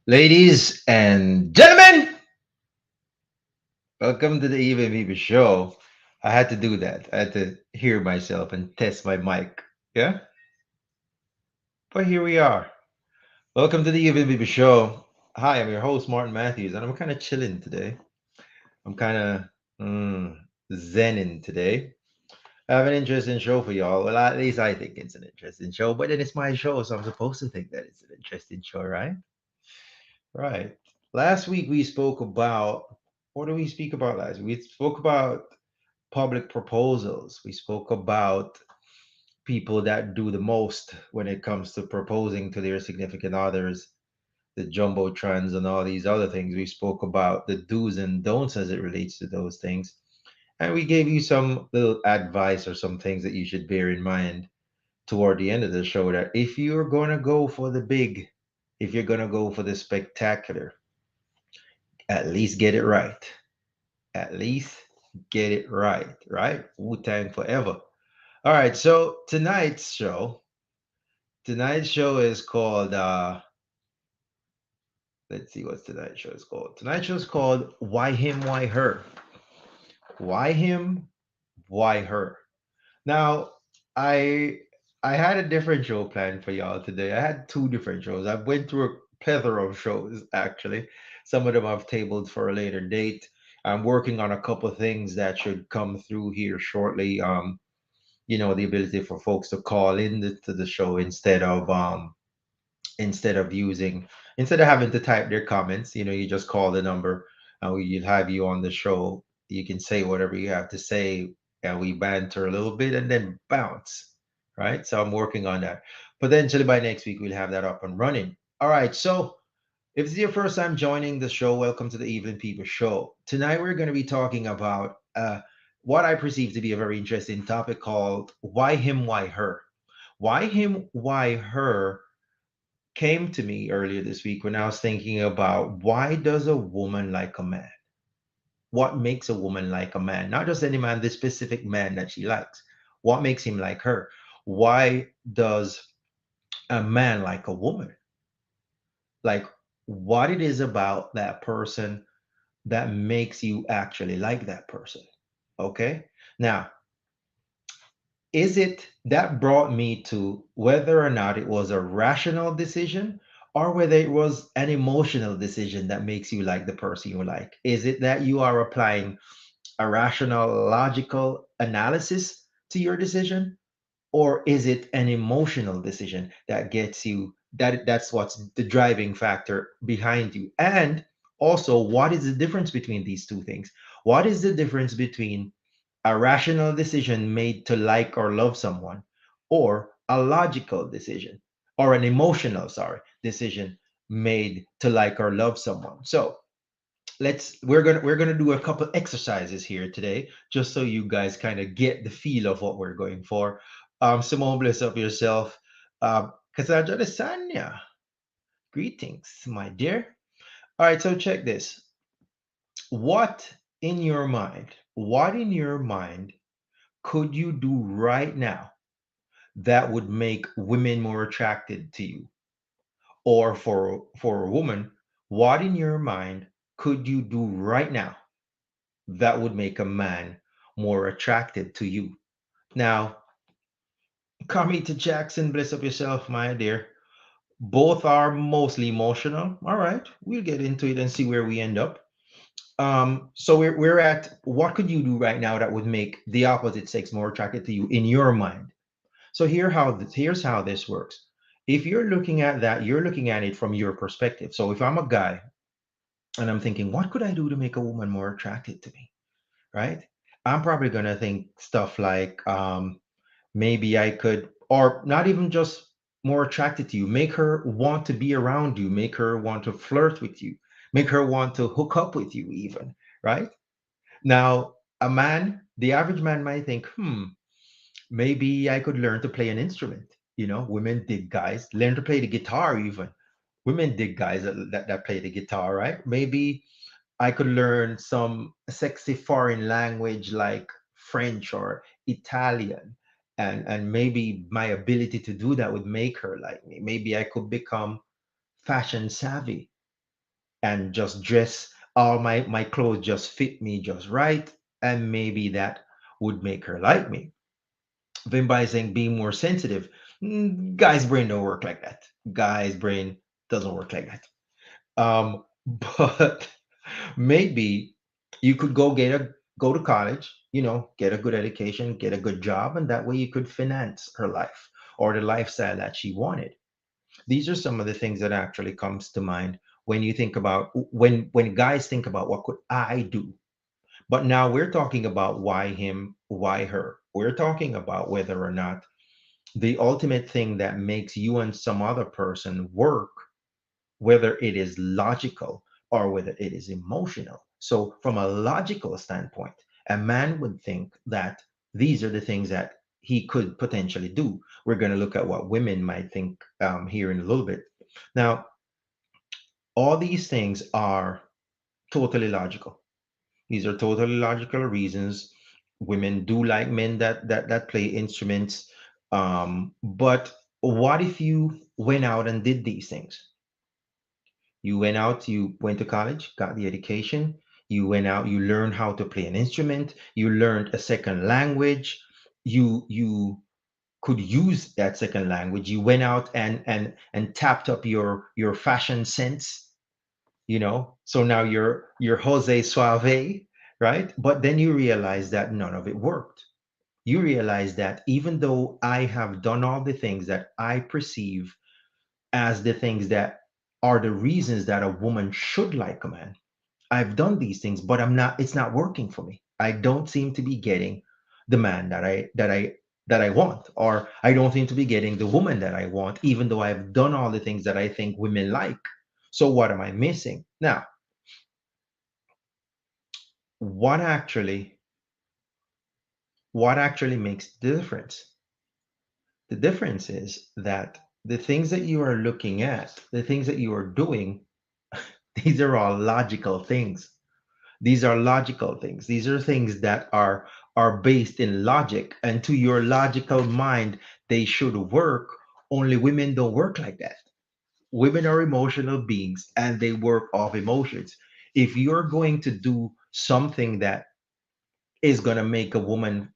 Ladies and gentlemen, welcome to the Even People Show. I had to do that. I had to hear myself and test my mic. Yeah? But here we are. Welcome to the Even People Show. Hi, I'm your host, Martin Matthews, and I'm kind of chilling today. I'm kind of zenning today. I have an interesting show for y'all. Well, at least I think it's an interesting show, but then it's my show, so I'm supposed to think that it's an interesting show, right? Right. Last week we spoke about what did we speak about last week? We spoke about public proposals. We spoke about people that do the most when it comes to proposing to their significant others, the jumbotrons and all these other things. We spoke about the do's and don'ts as it relates to those things. And we gave you some little advice or some things that you should bear in mind toward the end of the show that if you're going to go for the big, if you're going to go for the spectacular, at least get it right. At least get it right, right? Wu Tang forever. All right, so tonight's show is called let's see what's tonight's show is called. Tonight's show is called Why Him, Why Her? Why him, why her? Now, I I had a different show planned for y'all today. I had two different shows. I went through a plethora of shows actually. Some of them I've tabled for a later date. I'm working on a couple of things that should come through here shortly. The ability for folks to call in to the show instead of having to type their comments. You just call the number and we'll have you on the show. You can say whatever you have to say and we banter a little bit and then bounce, right? So I'm working on that. Potentially by next week we'll have that up and running. All right, so if it's your first time joining the show, welcome to the Evening People Show. Tonight we're going to be talking about what I perceive to be a very interesting topic called Why Him, Why Her? Why Him, Why Her came to me earlier this week when I was thinking about why does a woman like a man? What makes a woman like a man? Not just any man, the specific man that she likes. What makes him like her? Why does a man like a woman? Like what it is about that person that makes you actually like that person. Okay. Now, is it that brought me to whether or not it was a rational decision or whether it was an emotional decision that makes you like the person you like? Is it that you are applying a rational, logical analysis to your decision? Or is it an emotional decision that gets you that's what's the driving factor behind you? And also, what is the difference between these two things? What is the difference between a rational decision made to like or love someone or a logical decision or an emotional, sorry, decision made to like or love someone? So we're gonna do a couple exercises here today just so you guys kind of get the feel of what we're going for. Simone, bless up yourself. Cassandra Desanya, greetings my dear. All right, so check this. What in your mind could you do right now that would make women more attracted to you? Or for a woman, what in your mind could you do right now that would make a man more attracted to you? Now, Carmita Jackson, bless up yourself, my dear. Both are mostly emotional. All right, we'll get into it and see where we end up. So we're at what could you do right now that would make the opposite sex more attracted to you in your mind? So here's how this works. If you're looking at that, you're looking at it from your perspective. So if I'm a guy and I'm thinking, what could I do to make a woman more attracted to me? Right? I'm probably gonna think stuff like, maybe I could, or not even just more attracted to you, make her want to be around you, make her want to flirt with you, make her want to hook up with you, even, right? Now, a man, the average man might think, maybe I could learn to play an instrument. Women dig guys, learn to play the guitar, even. Women dig guys that play the guitar, right? Maybe I could learn some sexy foreign language like French or Italian. And maybe my ability to do that would make her like me. Maybe I could become fashion savvy and just dress all my clothes just fit me just right. And maybe that would make her like me. Then by saying being more sensitive, guy's brain don't work like that. Guy's brain doesn't work like that. But maybe you could go to college, get a good education, get a good job, and that way you could finance her life or the lifestyle that she wanted. These are some of the things that actually comes to mind when you think about when guys think about what could I do. But now we're talking about why him, why her. We're talking about whether or not the ultimate thing that makes you and some other person work, whether it is logical or whether it is emotional. So, from a logical standpoint, a man would think that these are the things that he could potentially do. We're going to look at what women might think here in a little bit. Now, all these things are totally logical. These are totally logical reasons. Women do like men that play instruments. But what if you went out and did these things? You went to college, got the education, you went out, you learned how to play an instrument, you learned a second language, you could use that second language, you went out and tapped up your fashion sense, so now you're Jose Suave, right? But then you realize that none of it worked. You realize that even though I have done all the things that I perceive as the things that are the reasons that a woman should like a man. I've done these things, but it's not working for me. I don't seem to be getting the man that I want, or I don't seem to be getting the woman that I want, even though I've done all the things that I think women like. So what am I missing? Now, what actually what actually makes the difference? The difference is that the things that you are looking at, the things that you are doing, these are all logical things. These are logical things. These are things that are based in logic, and to your logical mind, they should work. Only women don't work like that. Women are emotional beings, and they work off emotions. If you're going to do something that is going to make a woman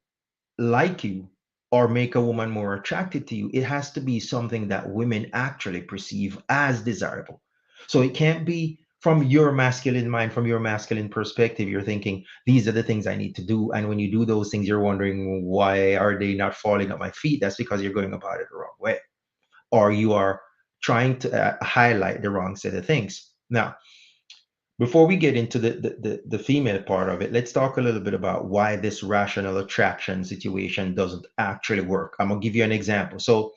like you or make a woman more attracted to you, it has to be something that women actually perceive as desirable. So it can't be from your masculine mind, from your masculine perspective. You're thinking, these are the things I need to do. And when you do those things, you're wondering, why are they not falling at my feet? That's because you're going about it the wrong way. Or you are trying to highlight the wrong set of things. Now, before we get into the female part of it, let's talk a little bit about why this rational attraction situation doesn't actually work. I'm gonna give you an example. So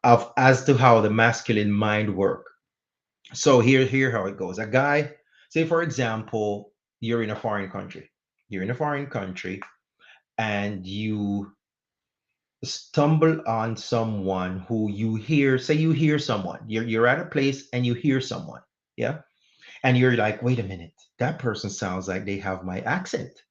of as to how the masculine mind work. So here how it goes. A guy, say for example, you're in a foreign country. You're in a foreign country and you stumble on someone who you hear, say you hear someone. You're at a place and you hear someone. Yeah. And you're like, wait a minute, that person sounds like they have my accent.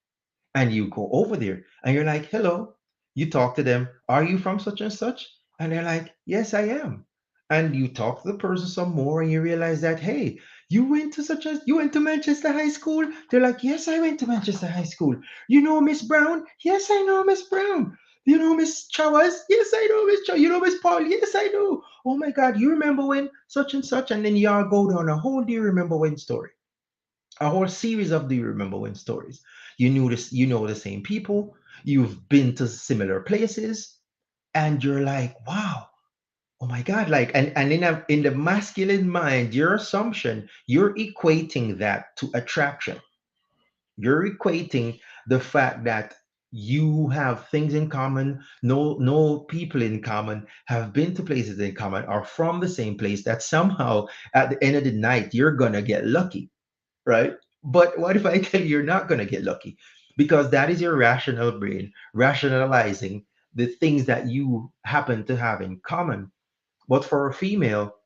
And you go over there and you're like, hello. You talk to them, are you from such and such? And they're like, yes, I am. And you talk to the person some more and you realize that, hey, you went to Manchester High School? They're like, yes, I went to Manchester High School. You know Miss Brown? Yes, I know Miss Brown. You know Miss Chavez? Yes, I know Miss Chavez. You know Miss Paul? Yes, I do. Oh my God, you remember when such and such? And then y'all go down a whole do you remember when story, a whole series of do you remember when stories. You knew this, you know the same people, you've been to similar places, and you're like, wow, oh my God, like, and in the masculine mind, your assumption, you're equating that to attraction. You're equating the fact that you have things in common, no people in common, have been to places in common, are from the same place, that somehow at the end of the night you're gonna get lucky, right? But what if I tell you you're not gonna get lucky? Because that is your rational brain rationalizing the things that you happen to have in common. But for a female,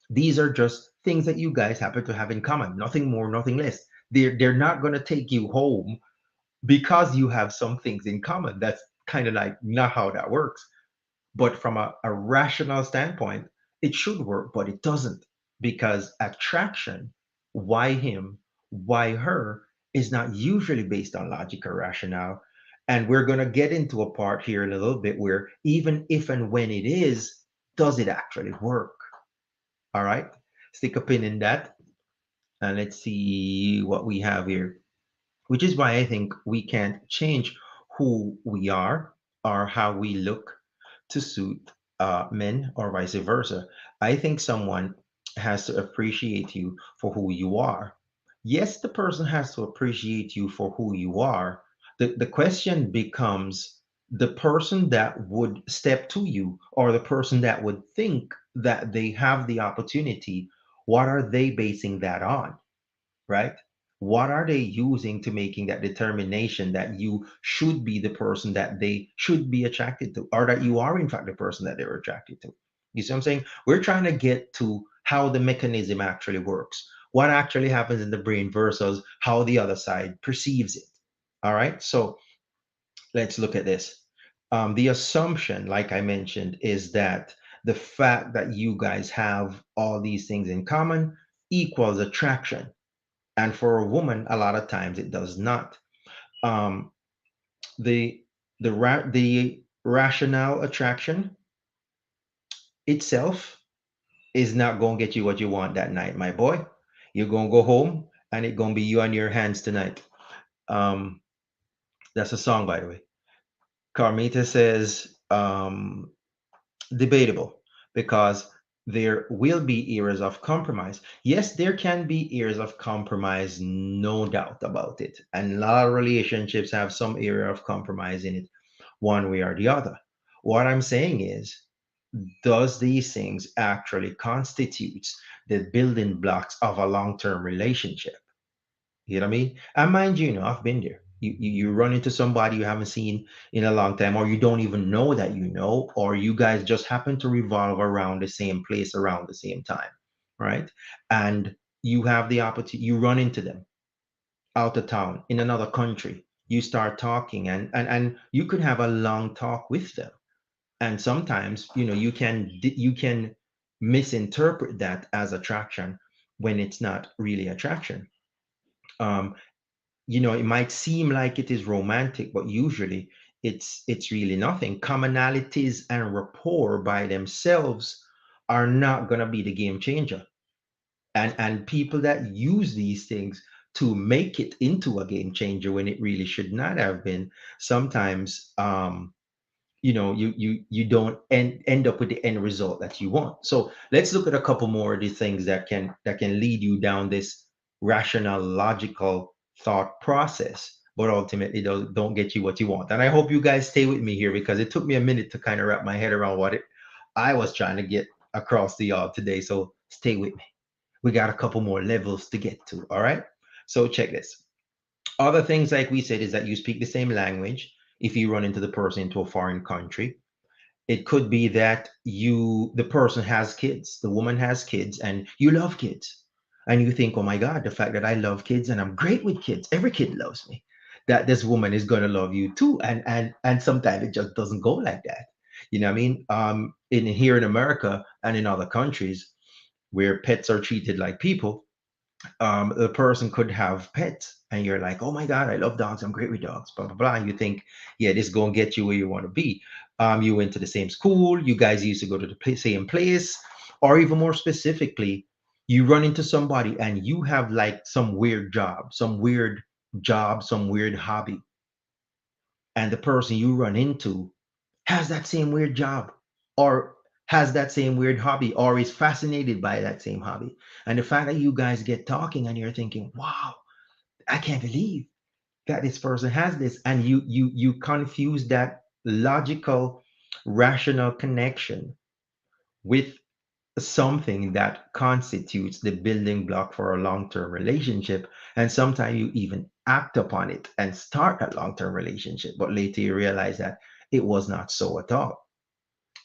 these are just things that you guys happen to have in common, nothing more, nothing less. They're not gonna take you home because you have some things in common. That's kind of like not how that works. But from a rational standpoint, it should work, but it doesn't, because attraction, why him, why her, is not usually based on logic or rationale. And we're going to get into a part here in a little bit where even if and when it is, does it actually work? All right. Stick a pin in that and let's see what we have here, which is why I think we can't change who we are or how we look to suit men or vice versa. I think someone has to appreciate you for who you are. Yes, the person has to appreciate you for who you are. The question becomes the person that would step to you or the person that would think that they have the opportunity, what are they basing that on? Right? What are they using to making that determination that you should be the person that they should be attracted to, or that you are in fact the person that they're attracted to? You see what I'm saying? We're trying to get to how the mechanism actually works, what actually happens in the brain versus how the other side perceives it. All right, so let's look at this. The assumption, like I mentioned, is that the fact that you guys have all these things in common equals attraction, and for a woman a lot of times it does not. um the the rational attraction itself is not going to get you what you want that night, my boy. You're going to go home and it's going to be you on your hands tonight. um that's a song, by the way. Carmita says debatable, because there will be areas of compromise. Yes, there can be areas of compromise, no doubt about it. And a lot of relationships have some area of compromise in it, one way or the other. What I'm saying is, does these things actually constitutes the building blocks of a long-term relationship? You know what I mean? And mind you, I've been there. You run into somebody you haven't seen in a long time, or you don't even know that you know, or you guys just happen to revolve around the same place around the same time, right? And you have the opportunity, you run into them out of town in another country. You start talking, and you could have a long talk with them. And sometimes, you can misinterpret that as attraction when it's not really attraction. Um, it might seem like it is romantic, but usually it's really nothing. Commonalities and rapport by themselves are not going to be the game changer. And people that use these things to make it into a game changer when it really should not have been, sometimes you don't end up with the end result that you want. So let's look at a couple more of the things that can lead you down this rational, logical thought process, but ultimately don't get you what you want. And I hope you guys stay with me here, because it took me a minute to kind of wrap my head around what it I was trying to get across to y'all today. So stay with me. We got a couple more levels to get to. All right. So check this. Other things, like we said, is that you speak the same language. If you run into the person into a foreign country, it could be that the person has kids, the woman has kids, and you love kids. And you think, oh my God, the fact that I love kids and I'm great with kids, every kid loves me, that this woman is gonna love you too. And sometimes it just doesn't go like that. You know what I mean? In here in America and in other countries where pets are treated like people, The person could have pets, and you're like, oh my God, I love dogs. I'm great with dogs, blah, blah, blah. And you think, yeah, this is going to get you where you want to be. You went to the same school. You guys used to go to the same place. Or even more specifically, you run into somebody and you have like some weird hobby. And the person you run into has that same weird job, or has that same weird hobby, or is fascinated by that same hobby. And the fact that you guys get talking and you're thinking, wow, I can't believe that this person has this. And you confuse that logical, rational connection with something that constitutes the building block for a long-term relationship. And sometimes you even act upon it and start a long-term relationship, but later you realize that it was not so at all.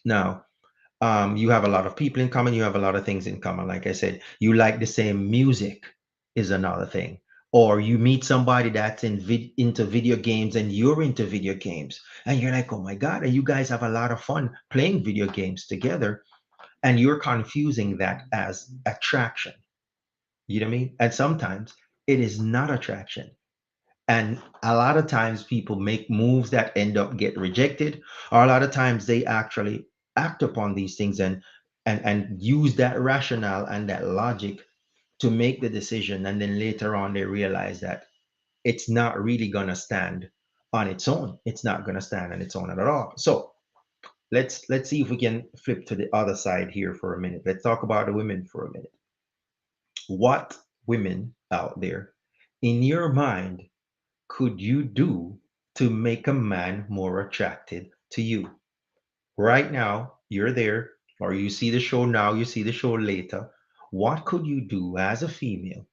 Now, you have a lot of people in common, you have a lot of things in common. Like I said, you like the same music is another thing. Or you meet somebody that's into video games and you're into video games, and you're like, oh my God, and you guys have a lot of fun playing video games together, and you're confusing that as attraction. You know what I mean? And sometimes it is not attraction. And a lot of times people make moves that end up get rejected, or a lot of times they actually act upon these things and use that rationale and that logic to make the decision. And then later on they realize that it's not really gonna stand on its own. It's not gonna stand on its own at all. So let's see if we can flip to the other side here for a minute. Let's talk about the women for a minute. What women out there, in your mind, could you do to make a man more attracted to you? Right now, you're there, or you see the show now, you see the show later. What could you do as a female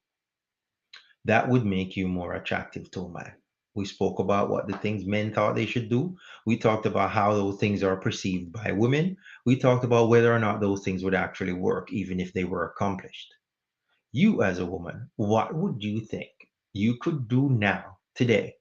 that would make you more attractive to a man? We spoke about what the things men thought they should do. We talked about how those things are perceived by women. We talked about whether or not those things would actually work, even if they were accomplished. You, as a woman, what would you think you could do now, today,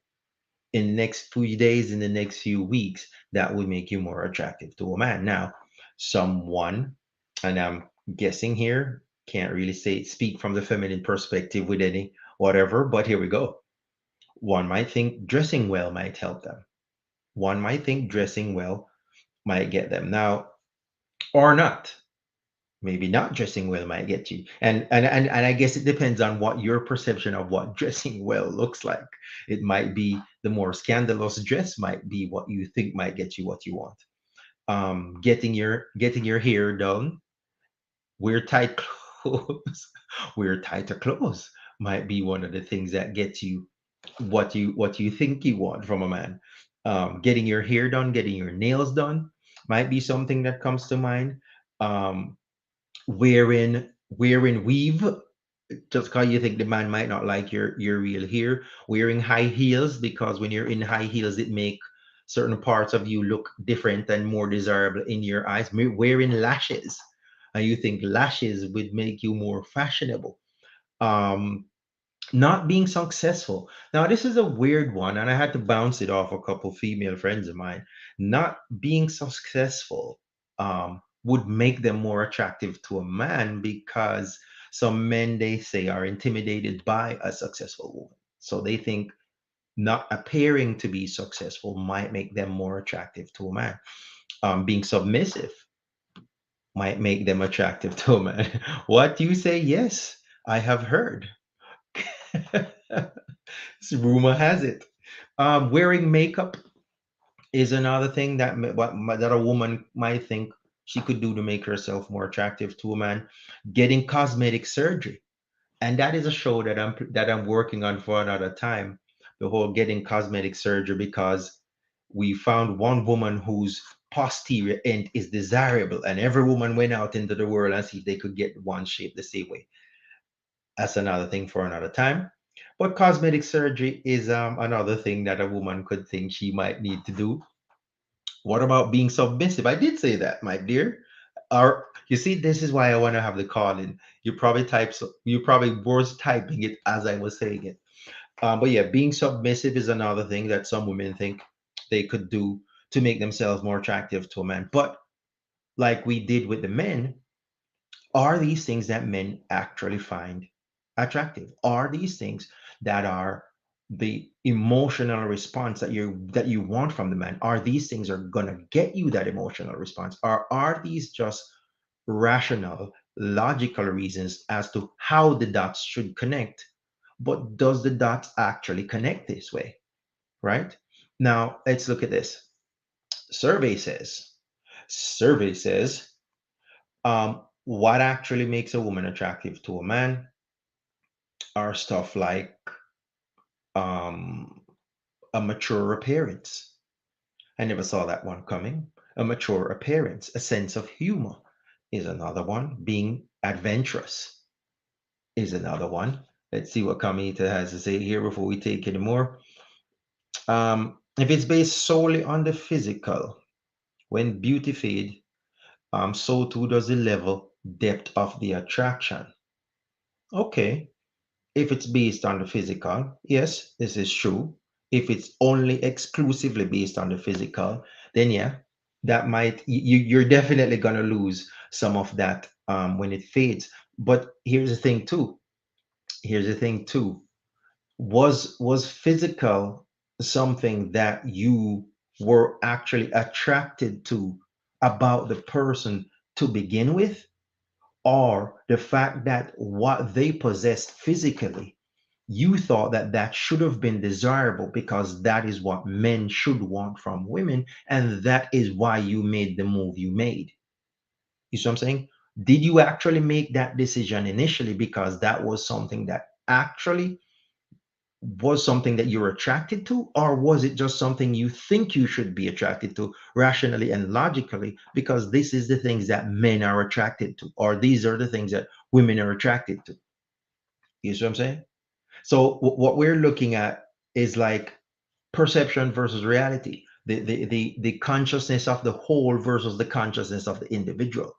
in the next few days, in the next few weeks, that would make you more attractive to a man? Now, someone, and I'm guessing here, can't really say speak from the feminine perspective with any whatever, but here we go. One might think dressing well might help them. One might think dressing well might get them. Now, or not. Maybe not dressing well might get you. And I guess it depends on what your perception of what dressing well looks like. It might be the more scandalous dress might be what you think might get you what you want. Getting your hair done, wear tight clothes, wear tighter clothes might be one of the things that gets you what you think you want from a man. Getting your hair done, getting your nails done might be something that comes to mind. Um, wearing weave just because you think the man might not like your real hair. Wearing high heels, because when you're in high heels it make certain parts of you look different and more desirable in your eyes. Wearing lashes, and you think lashes would make you more fashionable. um not being successful. Now, this is a weird one, and I had to bounce it off a couple female friends of mine. Not being successful would make them more attractive to a man, because some men, they say, are intimidated by a successful woman. So they think not appearing to be successful might make them more attractive to a man. Being submissive might make them attractive to a man. What you say? Yes, I have heard. Rumor has it. Wearing makeup is another thing that that a woman might think she could do to make herself more attractive to a man. Getting cosmetic surgery, and that is a show that I'm working on for another time. The whole getting cosmetic surgery, because we found one woman whose posterior end is desirable, and every woman went out into the world and see if they could get one shape the same way. That's another thing for another time. But cosmetic surgery is another thing that a woman could think she might need to do. What about being submissive? I did say that, my dear. Or you see, this is why I want to have the call in. You probably was typing it as I was saying it. But yeah, being submissive is another thing that some women think they could do to make themselves more attractive to a man. But like we did with the men, are these things that men actually find attractive? Are these things that are the emotional response that you want from the man? Are these things are gonna get you that emotional response? Or are these just rational, logical reasons as to how the dots should connect? But does the dots actually connect this way? Right? Now let's look at this. Survey says, survey says, what actually makes a woman attractive to a man are stuff like um, a mature appearance. I never saw that one coming. A mature appearance, a sense of humor is another one. Being adventurous is another one. Let's see what Kamita has to say here before we take any more. If it's based solely on the physical, when beauty fade, so too does the level depth of the attraction. Okay, if it's based on the physical, yes, this is true. If it's only exclusively based on the physical, then yeah, that might you're definitely gonna lose some of that when it fades. But here's the thing too. Here's the thing too. Was physical something that you were actually attracted to about the person to begin with? Or the fact that what they possessed physically, you thought that that should have been desirable because that is what men should want from women, and that is why you made the move you made. You see what I'm saying? Did you actually make that decision initially because that was something that actually was something that you're attracted to, or was it just something you think you should be attracted to rationally and logically because this is the things that men are attracted to, or these are the things that women are attracted to? You see what I'm saying? So what we're looking at is like perception versus reality, the consciousness of the whole versus the consciousness of the individual.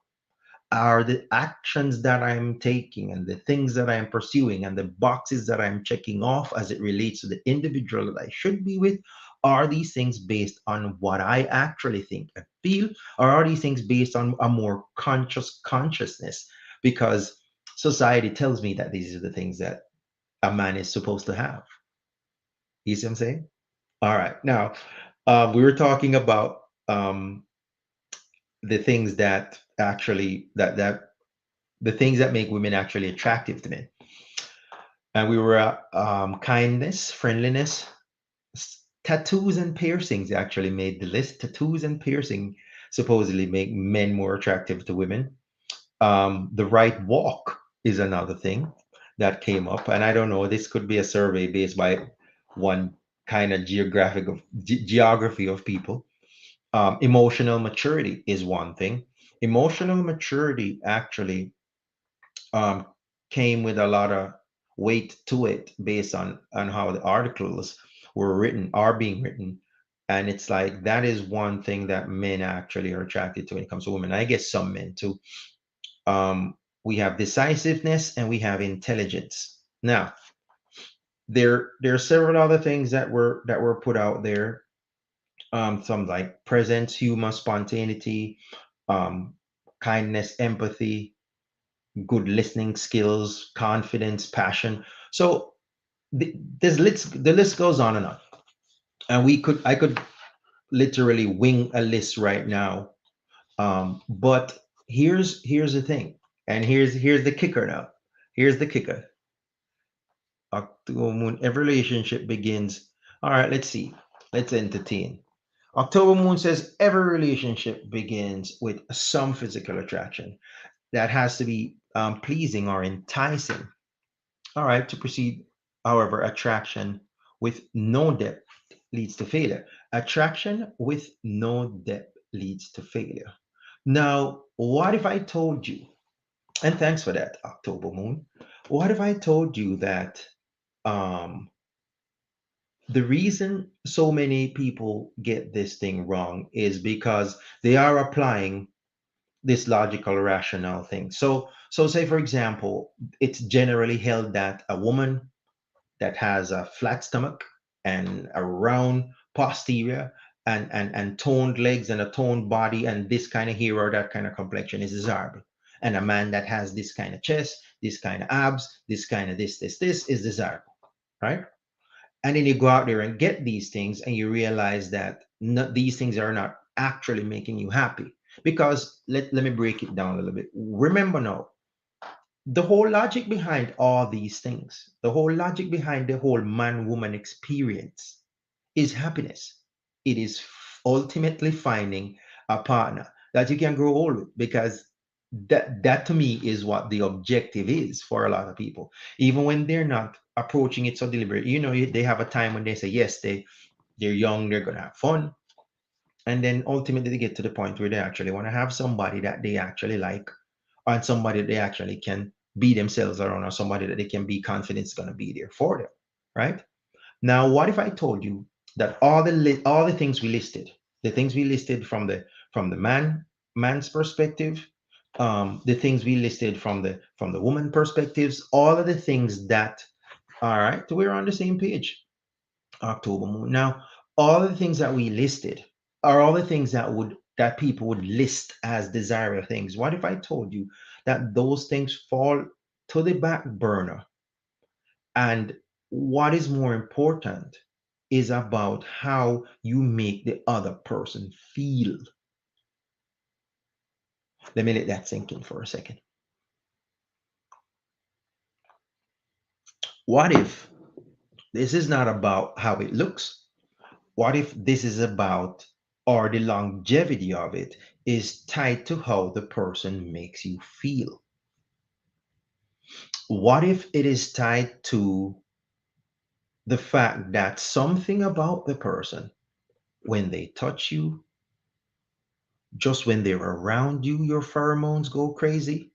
Are the actions that I'm taking and the things that I'm pursuing and the boxes that I'm checking off as it relates to the individual that I should be with, are these things based on what I actually think and feel, or are these things based on a more conscious consciousness? Because society tells me that these are the things that a man is supposed to have. You see what I'm saying? All right. Now, we were talking about the things that actually that the things that make women actually attractive to men. And we were at kindness, friendliness, tattoos and piercings actually made the list. Tattoos and piercing supposedly make men more attractive to women. The right walk is another thing that came up. And I don't know, this could be a survey based by one kind of geography of people. Emotional maturity is one thing. Emotional maturity actually um, came with a lot of weight to it based on how the articles were written, are being written. And it's like that is one thing that men actually are attracted to when it comes to women. I guess some men too. We have decisiveness and we have intelligence. Now, there are several other things that were put out there. Some like presence, humor, spontaneity, um, kindness, empathy, good listening skills, confidence, passion. So the list goes on and on. And I could literally wing a list right now. But here's the thing, and here's the kicker now. Here's the kicker. October moon, every relationship begins. All right, let's see. Let's entertain. October moon says every relationship begins with some physical attraction that has to be pleasing or enticing. All right, to proceed, however, attraction with no depth leads to failure. Attraction with no depth leads to failure. Now, what if I told you, and thanks for that, October Moon, what if I told you that um, the reason so many people get this thing wrong is because they are applying this logical, rational thing. So say, for example, it's generally held that a woman that has a flat stomach and a round posterior and toned legs and a toned body and this kind of hair or that kind of complexion is desirable. And a man that has this kind of chest, this kind of abs, this kind of this is desirable, right? And then you go out there and get these things and you realize that these things are not actually making you happy. Because let me break it down a little bit. Remember now, the whole logic behind all these things, the whole logic behind the whole man woman experience is happiness. It is ultimately finding a partner that you can grow old with, because that to me is what the objective is for a lot of people. Even when they're not approaching it so deliberate, they have a time when they say yes, they're young, they're gonna have fun, and then ultimately they get to the point where they actually want to have somebody that they actually like, and somebody they actually can be themselves around, or somebody that they can be confident is going to be there for them, right? Now, what if I told you that all the things we listed, the things we listed from the man's perspective, the things we listed from the woman perspectives, all of the things that, all right, so we're on the same page. October moon. Now, all the things that we listed are all the things that people would list as desirable things. What if I told you that those things fall to the back burner, and what is more important is about how you make the other person feel? Let me let that sink in for a second. What if this is not about how it looks? What if this is about, or the longevity of it is tied to how the person makes you feel? What if it is tied to the fact that something about the person, when they touch you, just when they're around you, your pheromones go crazy?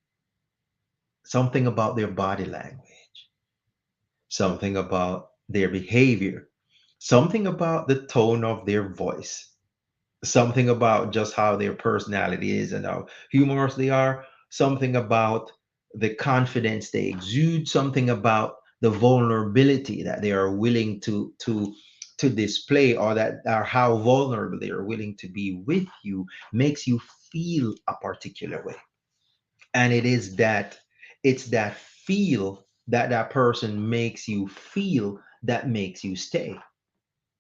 Something about their body language, something about their behavior, something about the tone of their voice, something about just how their personality is and how humorous they are, something about the confidence they exude, something about the vulnerability that they are willing to display, or that, or how vulnerable they are willing to be with you, makes you feel a particular way. And it's that feel that that person makes you feel that makes you stay.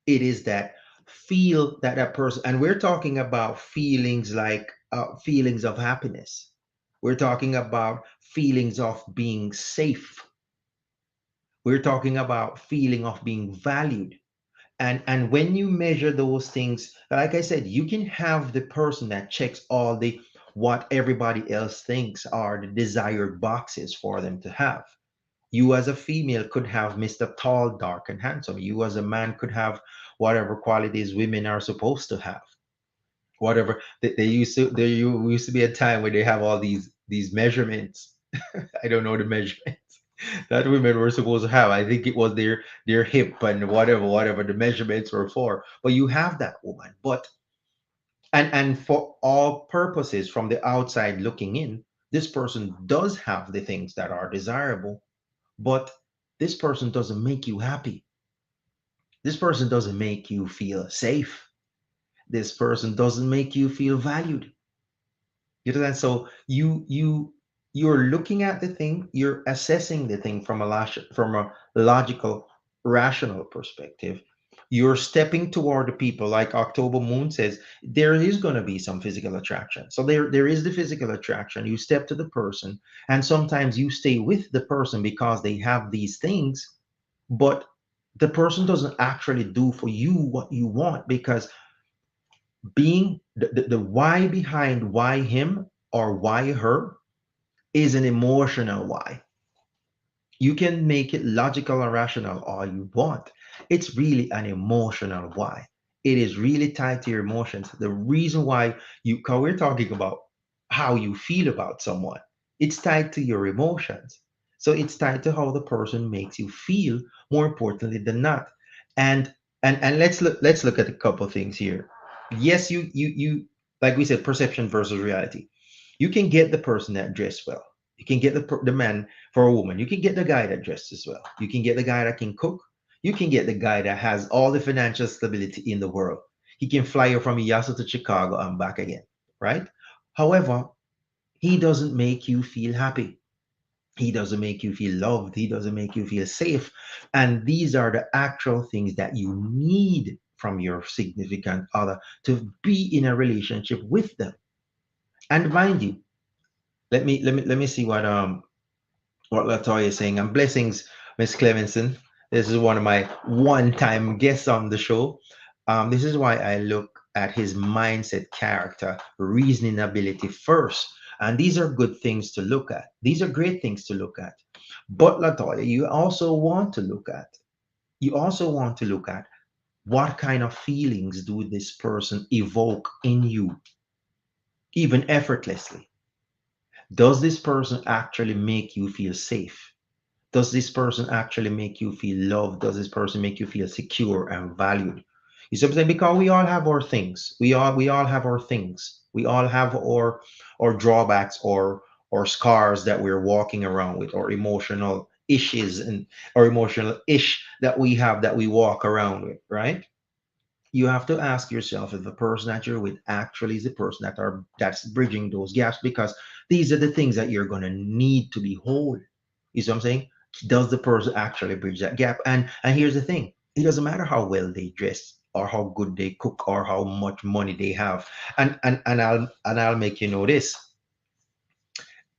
It is that feel that that person, and we're talking about feelings like feelings of happiness. We're talking about feelings of being safe. We're talking about feeling of being valued. And when you measure those things, like I said, you can have the person that checks all the what everybody else thinks are the desired boxes for them to have. You as a female could have Mr. Tall, dark, and handsome. You as a man could have whatever qualities women are supposed to have. Whatever they used to be a time where they have all these measurements. I don't know the measurements that women were supposed to have. I think it was their hip and whatever the measurements were for. But you have that woman. But and for all purposes, from the outside looking in, this person does have the things that are desirable, but this person doesn't make you happy. This person doesn't make you feel safe. This person doesn't make you feel valued. You know that? So you're looking at the thing, you're assessing the thing from from a logical, rational perspective. You're stepping toward the people, like October Moon says, there is going to be some physical attraction. So there is the physical attraction. You step to the person, and sometimes you stay with the person because they have these things, but the person doesn't actually do for you what you want, because being the why behind why him or why her is an emotional why. You can make it logical and rational all you want. It's really an emotional why. It is really tied to your emotions. The reason why because we're talking about how you feel about someone, it's tied to your emotions. So it's tied to how the person makes you feel, more importantly than not. And and let's look at a couple things here. Yes, you like we said, perception versus reality. You can get the person that dressed well. You can get the man for a woman. You can get the guy that dresses well. You can get the guy that can cook. You can get the guy that has all the financial stability in the world. He can fly you from Yasu to Chicago and back again, right? However, He doesn't make you feel happy. He doesn't make you feel loved. He doesn't make you feel safe. And these are the actual things that you need from your significant other to be in a relationship with them. And mind you, let me see what Latoya is saying. And blessings, Miss Clemenson. This is one of my one-time guests on the show. This is why I look at his mindset, character, reasoning ability first. And these are good things to look at. These are great things to look at. But Latoya, you also want to look at what kind of feelings do this person evoke in you, even effortlessly. Does this person actually make you feel safe? Does this person actually make you feel loved? Does this person make you feel secure and valued? You see what I'm saying? Because we all have our things. We all have our things. We all have our drawbacks or scars that we're walking around with, or emotional issues and or emotional ish that we have that we walk around with, right? You have to ask yourself if the person that you're with actually is the person that's bridging those gaps, because these are the things that you're gonna need to be whole. You see what I'm saying? Does the person actually bridge that gap? And here's the thing: it doesn't matter how well they dress or how good they cook or how much money they have. And I'll make you know this,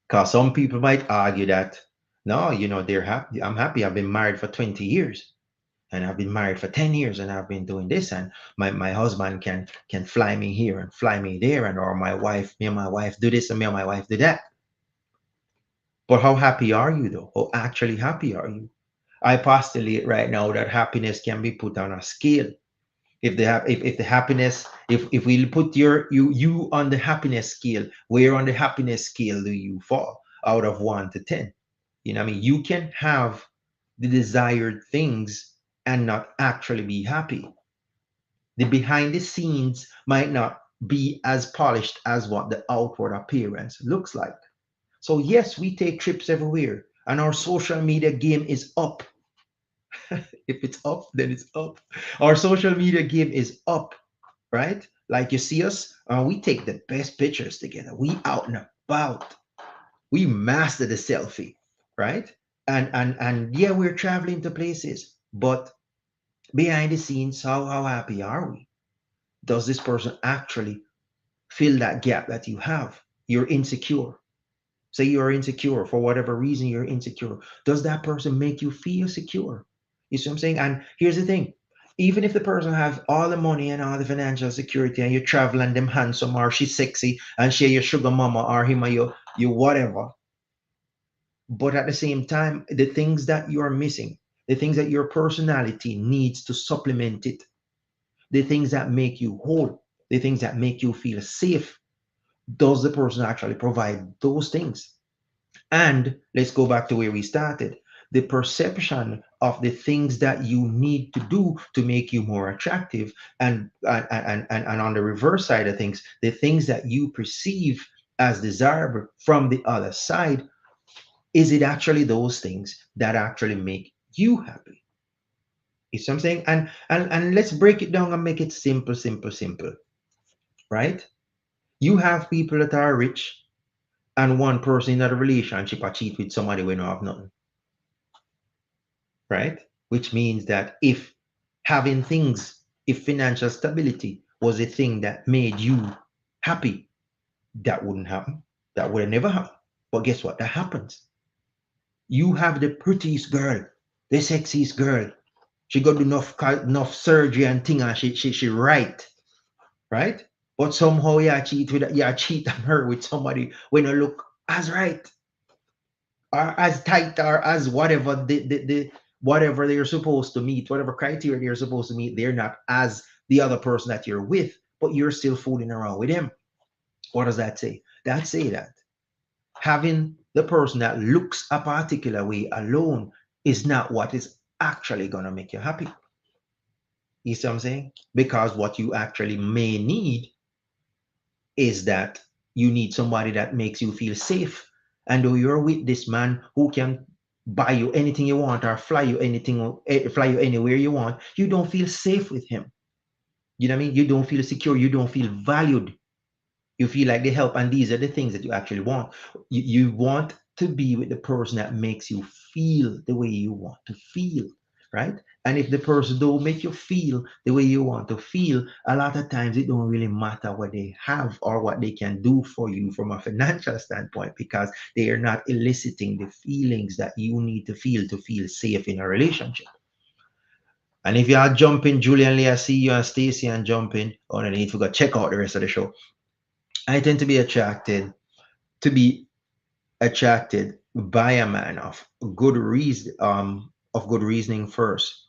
because some people might argue that no, they're happy. I'm happy. I've been married for 20 years and I've been married for 10 years and I've been doing this, and my husband can fly me here and fly me there, and or me and my wife do this and me and my wife do that. But how happy are you though? How actually happy are you? I postulate right now that happiness can be put on a scale. If the happiness, if we put you on the happiness scale, where on the happiness scale do you fall out of 1 to 10? You know what I mean? You can have the desired things and not actually be happy. The behind the scenes might not be as polished as what the outward appearance looks like. So yes, we take trips everywhere and our social media game is up. If it's up, then it's up. Our social media game is up, right? Like you see us, we take the best pictures together. We out and about. We master the selfie, right? And yeah, we're traveling to places, but behind the scenes, how happy are we? Does this person actually fill that gap that you have? You're insecure. Say you're insecure for whatever reason, you're insecure. Does that person make you feel secure? You see what I'm saying? And here's the thing: even if the person has all the money and all the financial security, and you travel and them handsome or she's sexy and she your sugar mama or him or you whatever, but at the same time, the things that you are missing, the things that your personality needs to supplement it, the things that make you whole, the things that make you feel safe, does the person actually provide those things? And let's go back to where we started. The perception of the things that you need to do to make you more attractive, and on the reverse side of things, the things that you perceive as desirable from the other side, is it actually those things that actually make you happy? Is something, and let's break it down and make it simple, simple, simple, right? You have people that are rich, and one person in a relationship a cheat with somebody when you have nothing, right? Which means that if having things, if financial stability was a thing that made you happy, that wouldn't happen. That would have never happened. But guess what? That happens. You have the prettiest girl, the sexiest girl. She got enough surgery and thing, and she right? But somehow you cheat on her with somebody when you look as right or as tight or as whatever the whatever they're supposed to meet, whatever criteria they're supposed to meet, they're not as the other person that you're with, but you're still fooling around with him. What does that say? That say that having the person that looks a particular way alone is not what is actually gonna make you happy. You see what I'm saying? Because what you actually may need is that you need somebody that makes you feel safe. And though you're with this man who can buy you anything you want or fly you anywhere you want, you don't feel safe with him. You know what I mean? You don't feel secure. You don't feel valued. You feel like they help, and these are the things that you actually want. You want to be with the person that makes you feel the way you want to feel, right? And if the person don't make you feel the way you want to feel, a lot of times it don't really matter what they have or what they can do for you from a financial standpoint, because they are not eliciting the feelings that you need to feel safe in a relationship. And if you are jumping, Julian Lee, I see you and Stacy and jumping. Oh, no need to go check out the rest of the show. I tend to be attracted by a man of good reasoning first.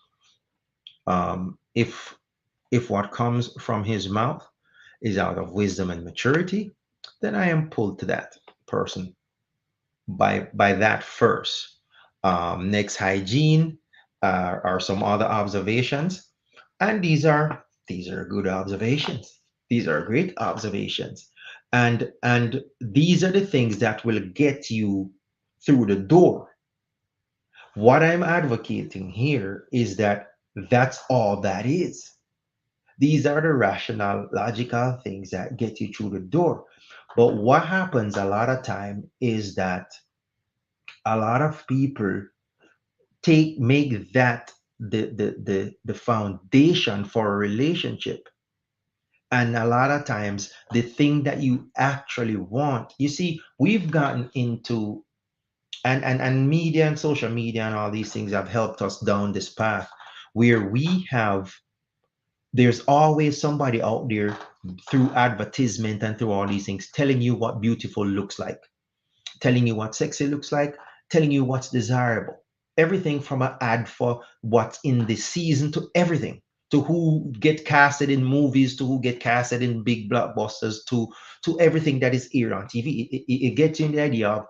If what comes from his mouth is out of wisdom and maturity, then I am pulled to that person by that first. Next, hygiene are some other observations, and these are good observations. These are great observations, and these are the things that will get you through the door. What I'm advocating here is that that's all that is. These are the rational, logical things that get you through the door. But what happens a lot of time is that a lot of people make that the foundation for a relationship. And a lot of times the thing that you actually want, you see, we've gotten into, and media and social media and all these things have helped us down this path where there's always somebody out there through advertisement and through all these things telling you what beautiful looks like, telling you what sexy looks like, telling you what's desirable. Everything from an ad for what's in the season to everything, to who get casted in movies, to who get casted in big blockbusters, to everything that is here on TV. It gets you in the idea of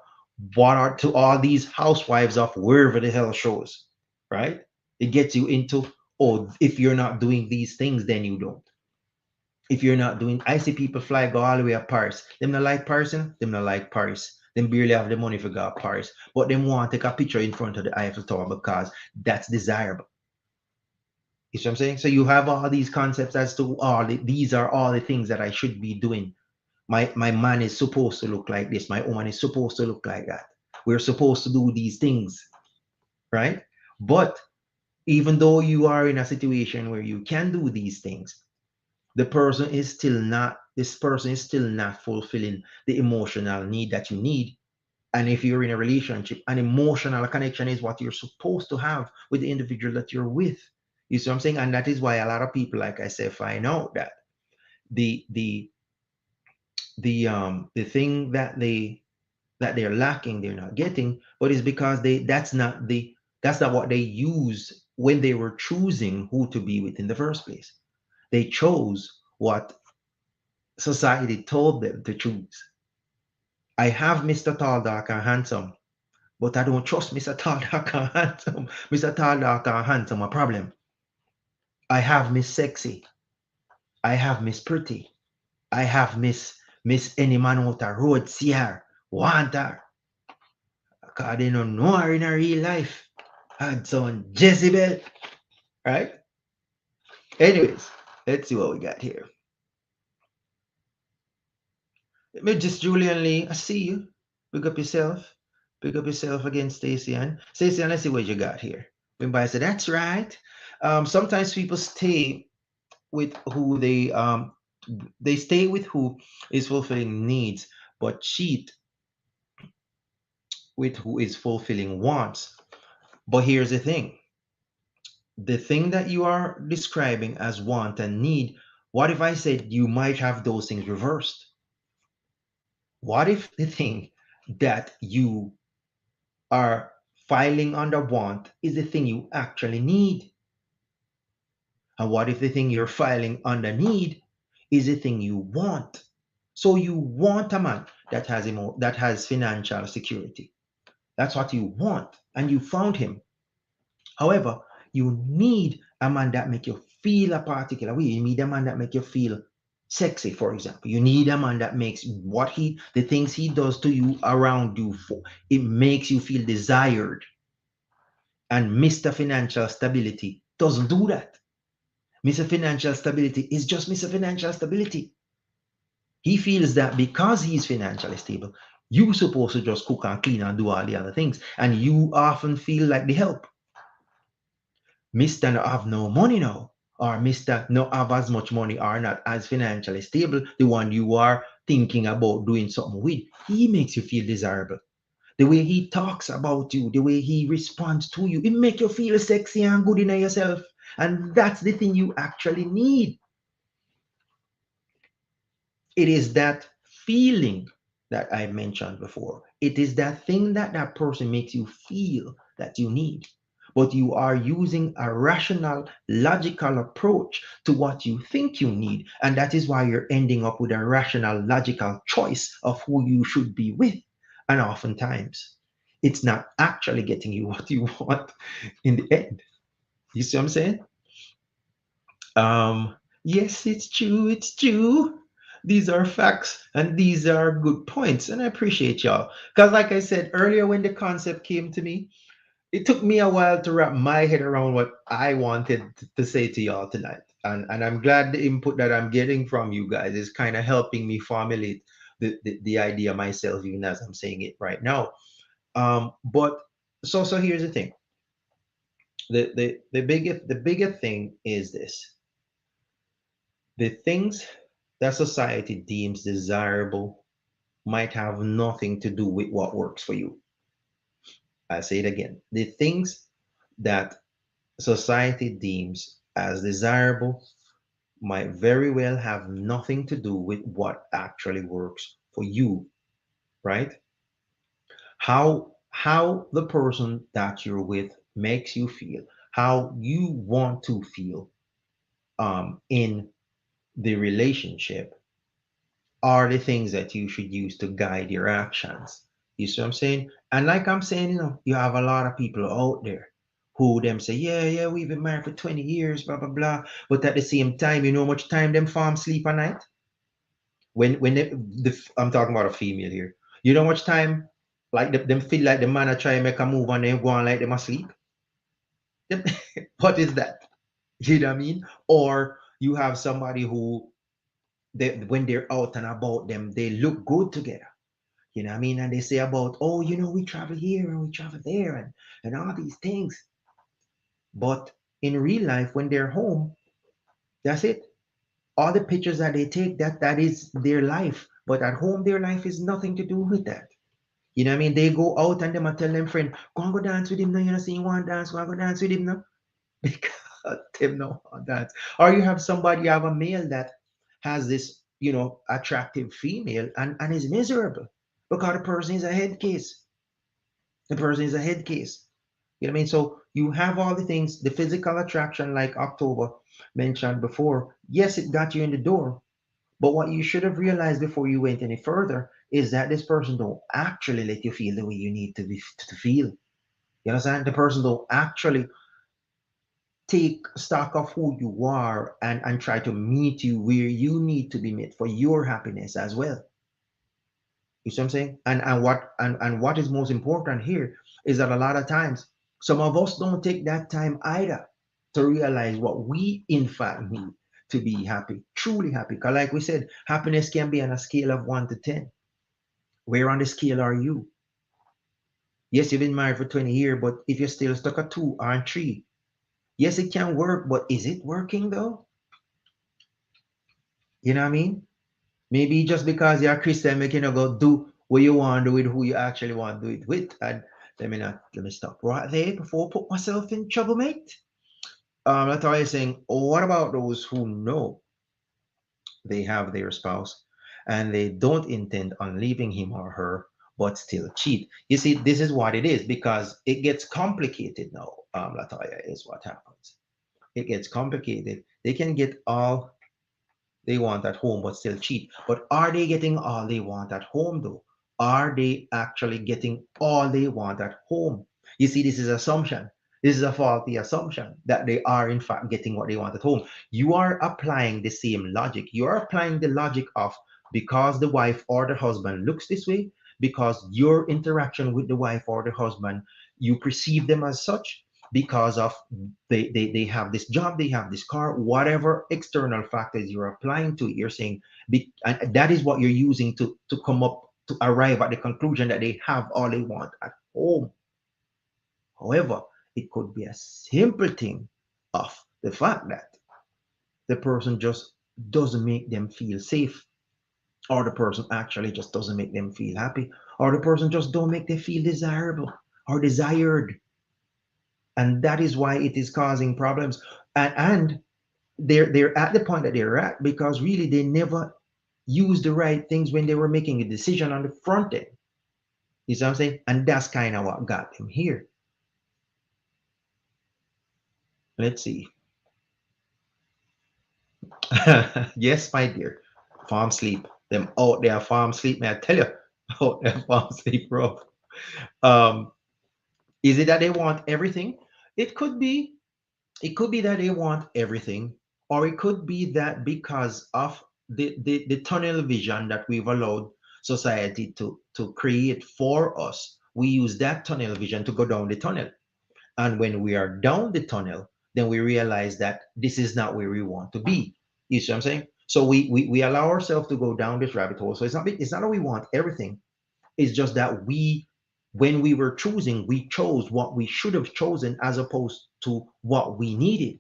what are to all these housewives of wherever the hell shows, right? It gets you into, oh, if you're not doing these things, then you don't. If you're not doing, I see people fly go all the way to Paris. Them not like Paris, them not like Paris. Them barely have the money for go to Paris, but them want to take a picture in front of the Eiffel Tower because that's desirable. You see what I'm saying? So you have all these concepts as to these are all the things that I should be doing. My man is supposed to look like this. My woman is supposed to look like that. We're supposed to do these things, right? But even though you are in a situation where you can do these things, this person is still not fulfilling the emotional need that you need. And if you're in a relationship, an emotional connection is what you're supposed to have with the individual that you're with. You see what I'm saying? And that is why a lot of people, like I said, find out that the the the thing that they're lacking, they're not getting, but it's because that's not what they used when they were choosing who to be with in the first place. They chose what society told them to choose. I have Mr. Tall, Dark, and Handsome, but I don't trust Mr. Tall, Dark, and Handsome. Mr. Tall, Dark, and Handsome, a problem. I have Miss Sexy. I have Miss Pretty. I have Miss Any Man Out a Road, see her, want her. Because they don't know her in her real life. And son Jezebel, right? Anyways, let's see what we got here. Just Julian Lee, I see you. Pick up yourself. Pick up yourself again, Stacey Ann. Stacey Ann, let's see what you got here. When said, that's right. Sometimes people stay with who they stay with who is fulfilling needs, but cheat with who is fulfilling wants. But here's the thing that you are describing as want and need, what if I said you might have those things reversed? What if the thing that you are filing under want is the thing you actually need? And what if the thing you're filing under need is the thing you want? So you want a man that has financial security. That's what you want, and you found him. However, you need a man that make you feel a particular way. You need a man that make you feel sexy, for example. You need a man that makes the things he does to you around you for it makes you feel desired. And Mr. Financial Stability doesn't do that. Mr. Financial Stability is just Mr. Financial Stability. He feels that because he's financially stable, you supposed to just cook and clean and do all the other things. And you often feel like the help. Mr. No have no money now, or Mr. No have as much money or not as financially stable, the one you are thinking about doing something with, he makes you feel desirable. The way he talks about you, the way he responds to you, it make you feel sexy and good in yourself. And that's the thing you actually need. It is that feeling that I mentioned before. It is that thing that that person makes you feel that you need. But you are using a rational, logical approach to what you think you need. And that is why you're ending up with a rational, logical choice of who you should be with. And oftentimes, it's not actually getting you what you want in the end. You see what I'm saying? Yes, it's true. It's true. These are facts and these are good points. And I appreciate y'all. Because, like I said earlier, when the concept came to me, it took me a while to wrap my head around what I wanted to say to y'all tonight. And I'm glad the input that I'm getting from you guys is kind of helping me formulate the idea myself, even as I'm saying it right now. But so here's the thing. The bigger thing is this: the things that society deems desirable might have nothing to do with what works for you. I say it again. The things that society deems as desirable might very well have nothing to do with what actually works for you, right? How the person that you're with makes you feel, how you want to feel in the relationship are the things that you should use to guide your actions. You see what I'm saying? And like I'm saying, you have a lot of people out there who them say, yeah, we've been married for 20 years, blah, blah, blah. But at the same time, you know how much time them farm sleep at night? I'm talking about a female here. You know how much time like them feel like the man are trying to make a move and then go on like them asleep? Them- what is that? You know what I mean? Or you have somebody who when they're out and about them, they look good together. You know what I mean? And they say about, oh, we travel here and we travel there and all these things. But in real life, when they're home, that's it. All the pictures that they take, that is their life. But at home, their life is nothing to do with that. You know what I mean? They go out and them and tell them friend, go and go dance with him now. You know, see you want to dance, go and go dance with him now. Because them no want dance. Or you have a male that has this, attractive female and is miserable because the person is a head case. The person is a head case. You know what I mean? So you have all the things, the physical attraction, like October mentioned before. Yes, it got you in the door, but what you should have realized before you went any further is that this person don't actually let you feel the way you need to feel. You understand? The person don't actually take stock of who you are and try to meet you where you need to be met for your happiness as well. You see what I'm saying? And what is most important here is that a lot of times some of us don't take that time either to realize what we in fact need to be happy, truly happy. Because like we said, happiness can be on a scale of 1 to 10. Where on the scale are you? Yes, you've been married for 20 years, but if you're still stuck at 2 or 3, yes, it can work, but is it working though? You know what I mean? Maybe just because you're a Christian, make you know go do what you want to do with who you actually want to do it with. And let me stop right there before I put myself in trouble, mate. That's why I'm saying, what about those who know they have their spouse and they don't intend on leaving him or her, but still cheat? You see, this is what it is because it gets complicated now. Latoya is what happens. It gets complicated. They can get all they want at home but still cheat. But are they getting all they want at home though? Are they actually getting all they want at home? You see, this is assumption. This is a faulty assumption that they are in fact getting what they want at home. You are applying the same logic. You are applying the logic of because the wife or the husband looks this way, because your interaction with the wife or the husband, you perceive them as such, because of they have this job, they have this car, whatever external factors you're applying to it, you're saying, and that is what you're using to come up to arrive at the conclusion that they have all they want at home. However, it could be a simple thing of the fact that the person just doesn't make them feel safe, or the person actually just doesn't make them feel happy, or the person just don't make them feel desirable or desired. And that is why it is causing problems. And they're at the point that they're at because really they never used the right things when they were making a decision on the front end. You see what I'm saying? And that's kind of what got them here. Let's see. Yes, my dear. Farm sleep. Them out there farm sleep, man. I tell you, out there farm sleep, bro. Um, is it that they want everything? It could be. It could be that they want everything, or it could be that because of the tunnel vision that we've allowed society to create for us, we use that tunnel vision to go down the tunnel. And when we are down the tunnel, then we realize that this is not where we want to be. You see what I'm saying? So we allow ourselves to go down this rabbit hole. So it's not that we want everything. It's just that when we were choosing, we chose what we should have chosen as opposed to what we needed.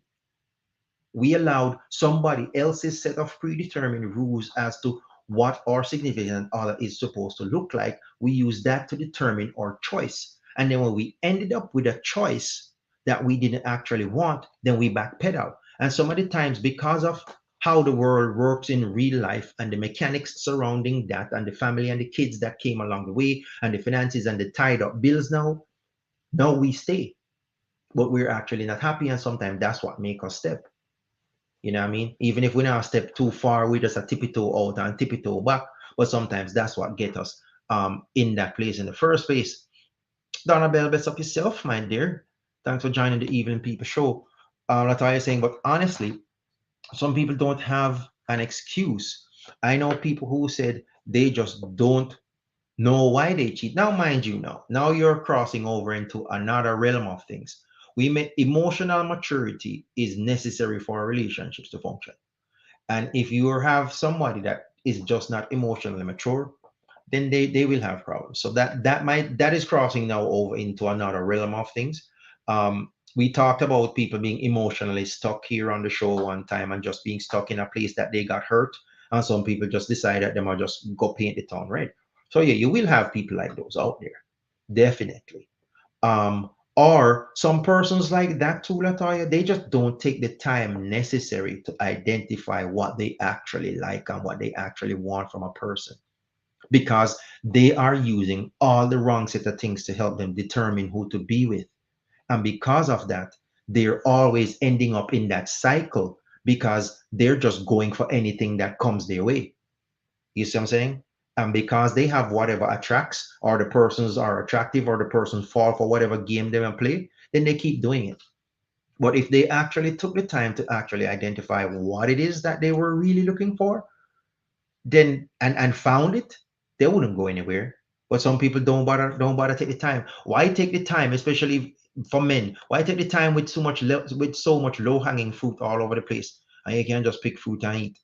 We allowed somebody else's set of predetermined rules as to what our significant other is supposed to look like. We use that to determine our choice. And then when we ended up with a choice that we didn't actually want, then we backpedal. And some of the times, because of how the world works in real life and the mechanics surrounding that, and the family and the kids that came along the way, and the finances and the tied up bills now we stay, but we're actually not happy. And sometimes that's what make us step. You know what I mean? Even if we now step too far, we just a tippy toe out and tippy toe back. But sometimes that's what get us in that place in the first place. Donna Bell, best up yourself, my dear. Thanks for joining the Evening People show. That's all you're saying. But honestly, some people don't have an excuse. I know people who said they just don't know why they cheat. Now, mind you, now you're crossing over into another realm of things. We may Emotional maturity is necessary for relationships to function. And if you have somebody that is just not emotionally mature, then they will have problems. So that is crossing now over into another realm of things. We talked about people being emotionally stuck here on the show one time and just being stuck in a place that they got hurt. And some people just decide that they might just go paint the town red. So yeah, you will have people like those out there, definitely. Or some persons like that too, Latoya, they just don't take the time necessary to identify what they actually like and what they actually want from a person, because they are using all the wrong set of things to help them determine who to be with. And because of that, they're always ending up in that cycle because they're just going for anything that comes their way. You see what I'm saying? And because they have whatever attracts, or the persons are attractive, or the person fall for whatever game they want to play, then they keep doing it. But if they actually took the time to actually identify what it is that they were really looking for, then and found it, they wouldn't go anywhere. But some people don't bother take the time. Why take the time, especially for men? Why take the time with with so much low hanging fruit all over the place, and you can just pick fruit and eat?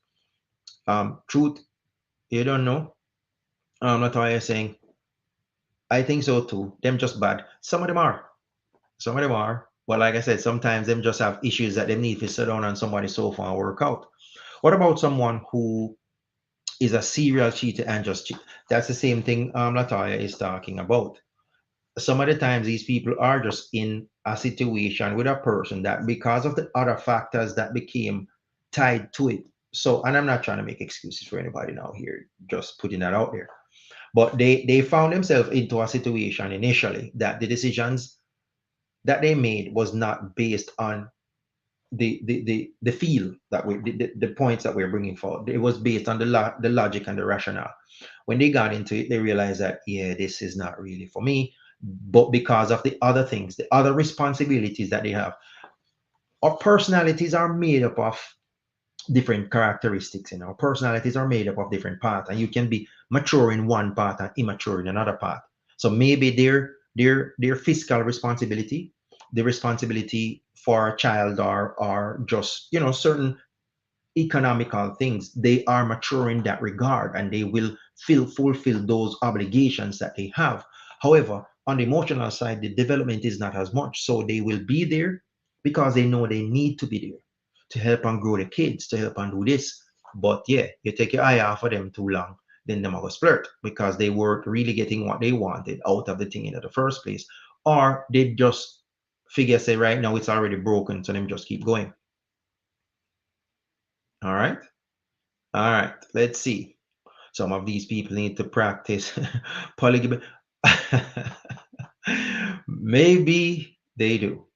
Truth, you don't know. That's why I'm saying. I think so too. Them just bad. Some of them are. Some of them are. But like I said, sometimes them just have issues that they need to sit down on somebody's sofa and work out. What about someone who is a serial cheater and just cheat? That's the same thing Latoya is talking about. Some of the times these people are just in a situation with a person that because of the other factors that became tied to it. So, and I'm not trying to make excuses for anybody now here, just putting that out there. But they found themselves into a situation initially that the decisions that they made was not based on the feel that the points that we're bringing forward. It was based on the logic and the rationale. When they got into it, they realized that yeah, this is not really for me. But because of the other things, the other responsibilities that they have, our personalities are made up of different characteristics. Personalities are made up of different parts, and you can be mature in one part and immature in another part. So maybe their fiscal responsibility, the responsibility for a child or just certain economical things. They are mature in that regard, and they will fulfill those obligations that they have. However, on the emotional side, the development is not as much, so they will be there because they know they need to be there to help and grow the kids, to help and do this. But yeah, you take your eye off of them too long, then them are gonna splurt because they weren't really getting what they wanted out of the thing in the first place, or they just figure say right now it's already broken, so them just keep going. All right. All right, let's see. Some of these people need to practice polygamy. Maybe they do.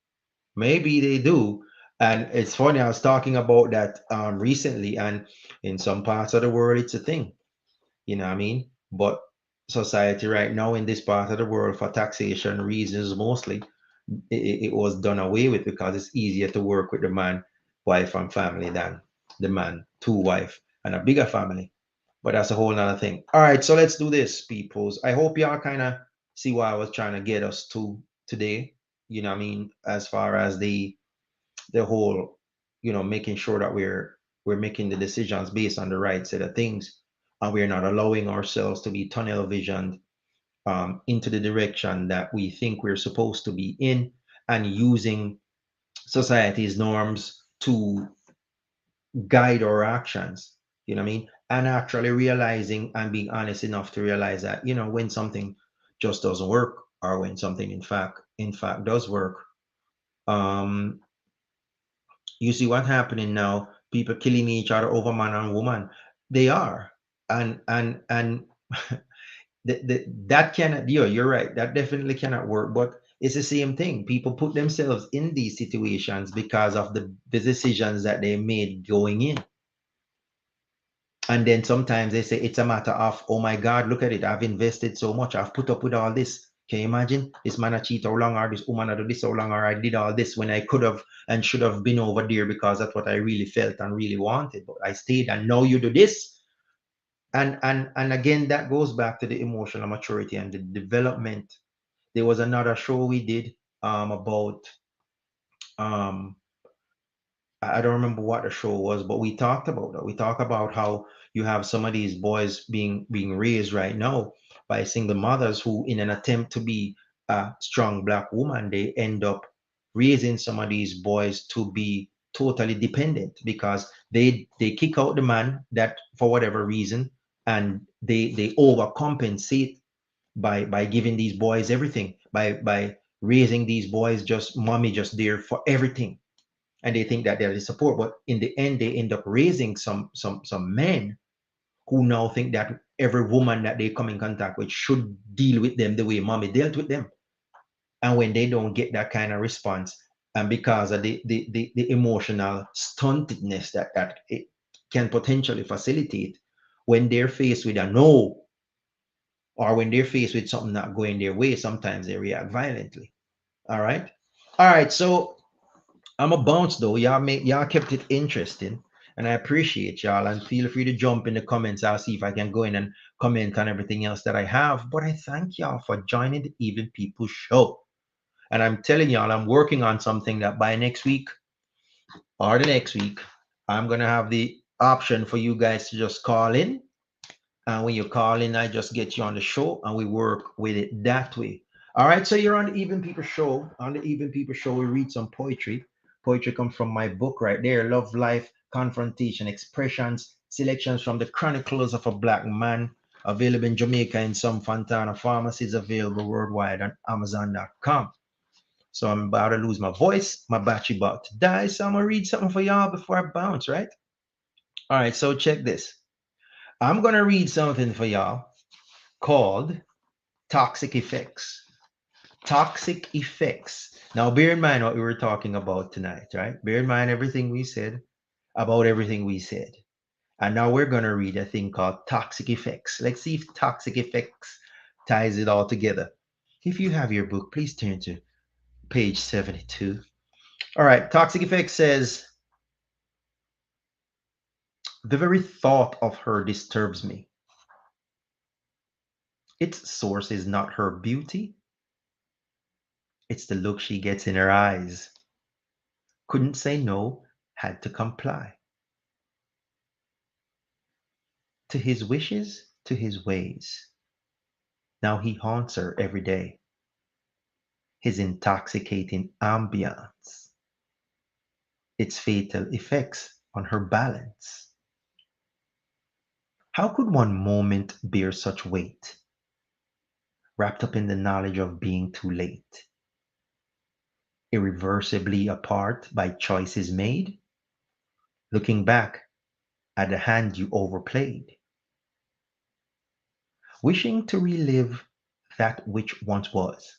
Maybe they do. And it's funny, I was talking about that recently, and in some parts of the world, it's a thing. You know what I mean? But society right now in this part of the world, for taxation reasons mostly, it was done away with because it's easier to work with the man, wife, and family than the man, two wife, and a bigger family. But that's a whole nother thing. All right, so let's do this, peoples. I hope y'all kind of see what I was trying to get us to today. You know what I mean? As far as the whole, making sure that we're making the decisions based on the right set of things, and we're not allowing ourselves to be tunnel visioned into the direction that we think we're supposed to be in, and using society's norms to guide our actions. You know what I mean? And actually realizing and being honest enough to realize that, when something just doesn't work, or when something in fact does work. Um, you see what happening now, people killing each other over man and woman. They are. And that cannot, you're right, that definitely cannot work. But it's the same thing, people put themselves in these situations because of the decisions that they made going in. And then sometimes they say it's a matter of, oh my God, look at it. I've invested so much. I've put up with all this. Can you imagine? This man a cheat how long, or this woman a do this how long, or I did all this when I could have and should have been over there because that's what I really felt and really wanted. But I stayed, and now you do this. And again, that goes back to the emotional maturity and the development. There was another show we did about um I don't remember what the show was, but we talked about that. We talk about how you have some of these boys being raised right now by single mothers who, in an attempt to be a strong black woman, they end up raising some of these boys to be totally dependent because they kick out the man that for whatever reason, and they overcompensate by giving these boys everything, by raising these boys just mommy just there for everything, and they think that they're the support, but in the end they end up raising some men who now think that every woman that they come in contact with should deal with them the way mommy dealt with them. And when they don't get that kind of response, and because of the emotional stuntedness that it can potentially facilitate, when they're faced with a no, or when they're faced with something not going their way, sometimes they react violently. All right. All right. So I'm a bounce though. Y'all kept it interesting, and I appreciate y'all. And feel free to jump in the comments. I'll see if I can go in and comment on everything else that I have. But I thank y'all for joining the Even People Show. And I'm telling y'all, I'm working on something that by next week or the next week, I'm gonna have the option for you guys to just call in. And when you call in, I just get you on the show and we work with it that way. All right. So you're on the Even People Show. On the Even People Show, we read some poetry. Poetry comes from my book right there, Love, Life, Confrontation, Expressions, selections from the Chronicles of a Black Man, available in Jamaica in some Fontana pharmacies, available worldwide on Amazon.com. So I'm about to lose my voice. My battery about to die. So I'm going to read something for y'all before I bounce, right? All right. So check this. I'm going to read something for y'all called Toxic Effects. Toxic effects. Now, bear in mind what we were talking about tonight, right? Bear in mind everything we said about everything we said. And now we're going to read a thing called Toxic Effects. Let's see if Toxic Effects ties it all together. If you have your book, please turn to page 72. All right, Toxic Effects says, the very thought of her disturbs me. Its source is not her beauty, It's the look she gets in her eyes. Couldn't say no, had to comply. To his wishes, to his ways. Now he haunts her every day. His intoxicating ambience, its fatal effects on her balance. How could one moment bear such weight, wrapped up in the knowledge of being too late, irreversibly apart by choices made? Looking back at the hand you overplayed, wishing to relive that which once was,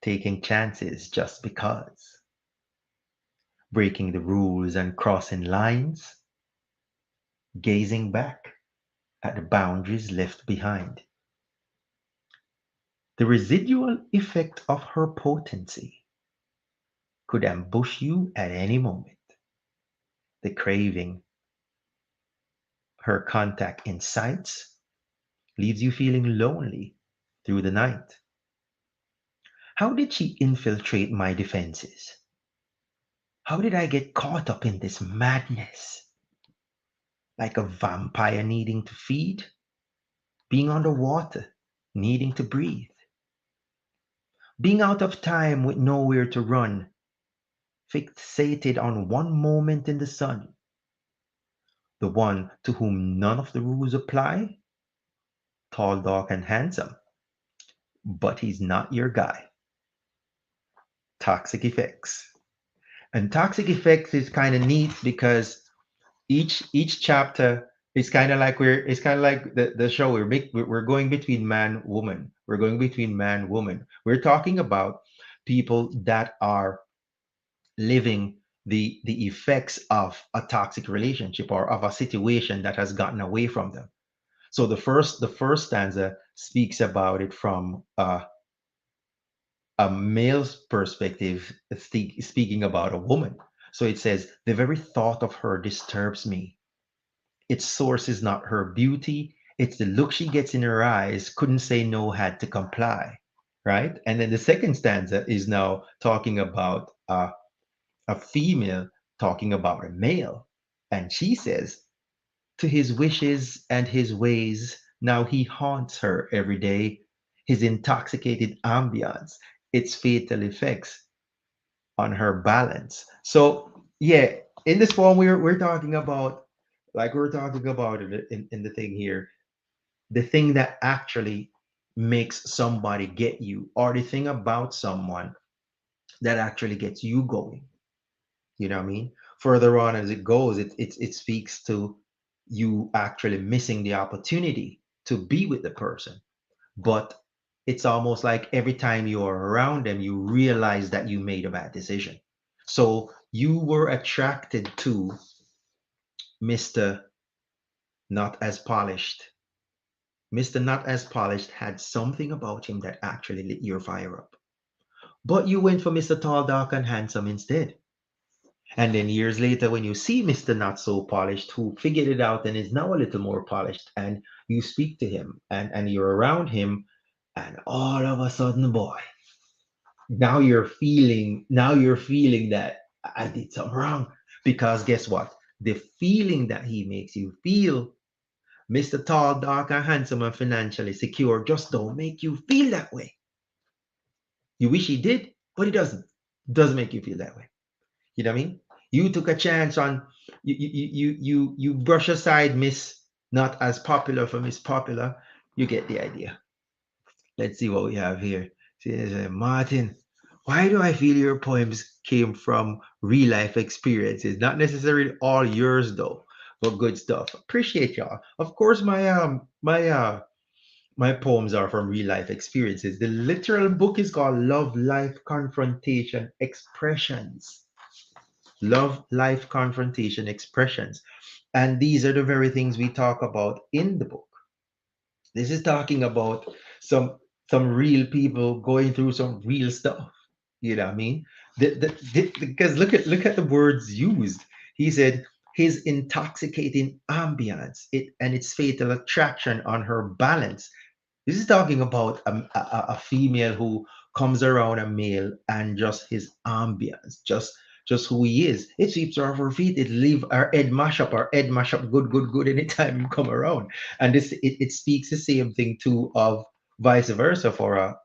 taking chances just because, breaking the rules and crossing lines, gazing back at the boundaries left behind. The residual effect of her potency could ambush you at any moment. The craving, her contact incites, leaves you feeling lonely through the night. How did she infiltrate my defenses? How did I get caught up in this madness? Like a vampire needing to feed, being underwater, needing to breathe, being out of time with nowhere to run, fixated on one moment in the sun, the one to whom none of the rules apply, tall, dark, and handsome, but he's not your guy. Toxic effects. And toxic effects is kind of neat because each chapter is kind of like the show we're going between man woman, we're going between man woman, we're talking about people that are living the effects of a toxic relationship or of a situation that has gotten away from them. So the first stanza speaks about it from a male's perspective, speaking about a woman. So it says, the very thought of her disturbs me. Its source is not her beauty, it's the look she gets in her eyes, couldn't say no, had to comply. Right? And then the second stanza is now talking about a female talking about a male. And she says, to his wishes and his ways, now he haunts her every day. His intoxicated ambience, its fatal effects on her balance. So yeah, in this poem we're talking about, like we're talking about it in the thing here, the thing that actually makes somebody get you, or the thing about someone that actually gets you going. You know what I mean? Further on as it goes, it speaks to you actually missing the opportunity to be with the person. But it's almost like every time you're around them, you realize that you made a bad decision. So you were attracted to Mr. Not As Polished. Mr. Not As Polished had something about him that actually lit your fire up. But you went for Mr. Tall, Dark, and Handsome instead. And then years later, when you see Mr. Not So Polished, who figured it out and is now a little more polished, and you speak to him and you're around him, and all of a sudden, boy, now you're feeling that I did something wrong. Because guess what? The feeling that he makes you feel, Mr. Tall, Dark, and Handsome and financially secure, just don't make you feel that way. You wish he did, but he doesn't. Doesn't make you feel that way. You know what I mean? You took a chance on you brush aside Miss Not As Popular for Miss Popular. You get the idea. Let's see what we have here. Says, Martin, why do I feel your poems came from real life experiences? Not necessarily all yours though, but good stuff. Appreciate y'all. Of course, my poems are from real life experiences. The literal book is called Love Life Confrontation Expressions. Love Life Confrontation Expressions. And these are the very things we talk about in the book. This is talking about some some real people going through some real stuff. You know what I mean? Because look at the words used. He said his intoxicating ambience, it and its fatal attraction on her balance. This is talking about a female comes around a male and just his ambience, just who he is, it sweeps her off her feet. It leave our head mash up good, good, good anytime you come around. And it speaks the same thing too of vice versa for a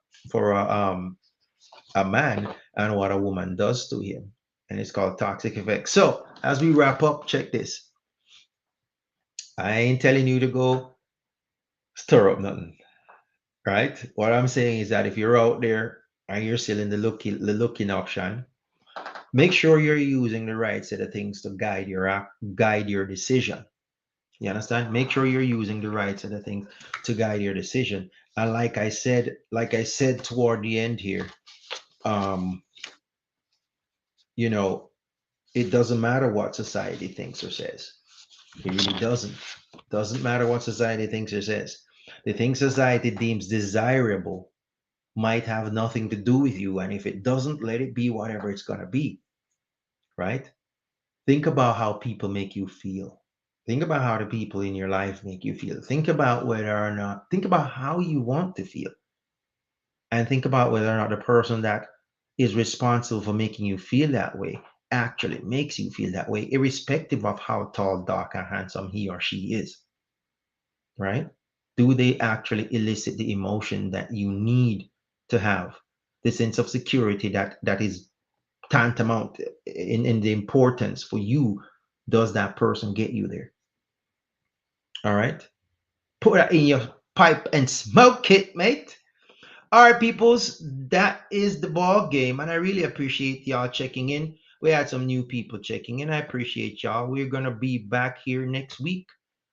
man and what a woman does to him. And it's called toxic effect. So as we wrap up, check this. I ain't telling you to go stir up nothing, right? What I'm saying is that if you're out there and you're still in the looking option, make sure you're using the right set of things to guide your decision. You understand? Make sure you're using the right set of things to guide your decision. And like I said toward the end here, um, you know, it doesn't matter what society thinks or says. It really doesn't matter what society thinks or says. The things society deems desirable might have nothing to do with you, and if it doesn't, let it be whatever it's going to be, right? Think about how people make you feel. Think about how the people in your life make you feel. Think about how you want to feel, and think about whether or not the person that is responsible for making you feel that way actually makes you feel that way, irrespective of how tall, dark, and handsome he or she is, right? Do they actually elicit the emotion that you need to have, the sense of security that is tantamount in the importance for you? Does that person get you there? All right. Put that in your pipe and smoke it, mate. All right, peoples, that is the ball game, and I really appreciate y'all checking in. We had some new people checking in. I appreciate y'all. We're gonna be back here next week,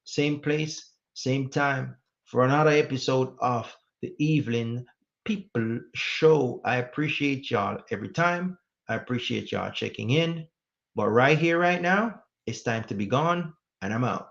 same place, same time, for another episode of the Evelyn People Show. I appreciate y'all every time. I appreciate y'all checking in. But right here, right now, it's time to be gone, and I'm out.